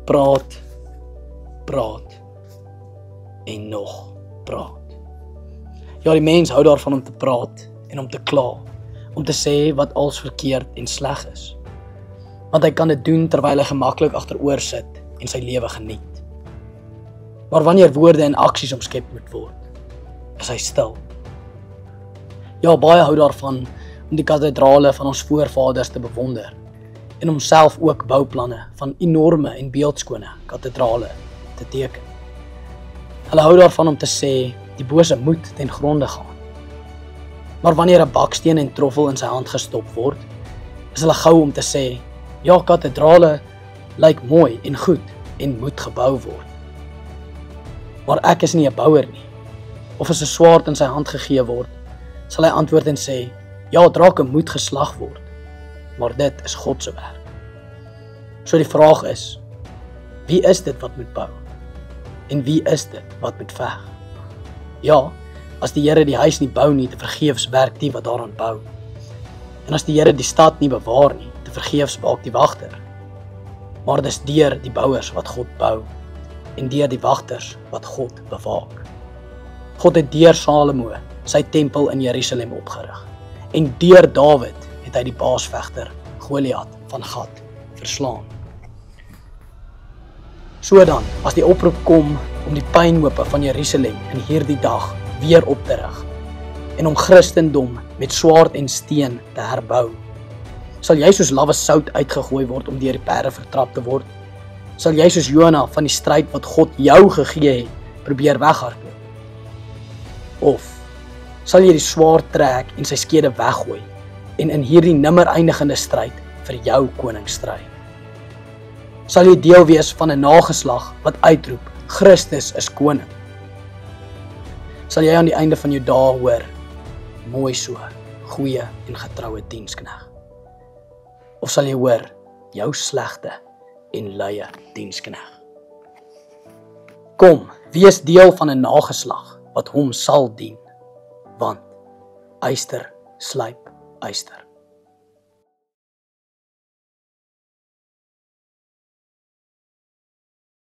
praat, praat en nog praat. Ja, die mens hou daarvan om te praat en om te kla, om te sê wat als verkeerd en sleg is. Want hy kan dit doen terwyl hy gemaklik agteroor sit en sy lewe geniet. Maar wanneer woorde en aksies omskep moet word, is hy stil. Ja, baie hou daarvan om die kathedrale van ons voorvaders te bewonder en om self ook bouplanne van enorme en beeldskone kathedrale te teken. Hulle hou daarvan om te sê die bose moet ten gronde gaan. Maar wanneer 'n baksteen en troffel in sy hand gestop word, is hulle gou om te sê, ja, kathedrale lyk mooi en goed en moet gebou word. Maar ek is nie 'n bouer nie. Of as 'n swaard in sy hand gegee word, sal hy antwoord en sê, ja, drake moet geslag word, maar dit is God se werk. So die vraag is, wie is dit wat moet bou? En wie is dit wat moet veg? Ja, as die Here die huis nie bou nie, te vergeefs werk die wat daaraan bou. En as die Here die stad nie bewaar nie, te vergeefs waak die wagter. Maar dis deur die bouers wat God bou, en deur die wagters wat God bewaak. God het deur Salomo sy tempel in Jerusalem opgerig, en deur Dawid het hy die baasvegter Goliat van Gat verslaan. So dan, as die oproep kom om die pynhope van Jerusalem in hierdie dag weer op te rig en om Christendom met swaard en steen te herbou, sal jy soos lawwe sout uitgegooi word om deur die perde vertrap te word? Sal jy soos Jona van die stryd wat God jou gegee het, probeer weghardloop? Of sal jy die swaard trek en sy skede weggooi en in hierdie nimmer eindigende stryd vir jou koning stry? Sal jy deel wees van 'n nageslag wat uitroep, Christus is koning? Sal jy aan die einde van jou dae hoor, mooi so, goeie en getroue dienskneg? Of sal jy hoor, jou slegte en luie dienskneg? Kom, wees deel van 'n nageslag wat hom sal dien, want yster slyp yster.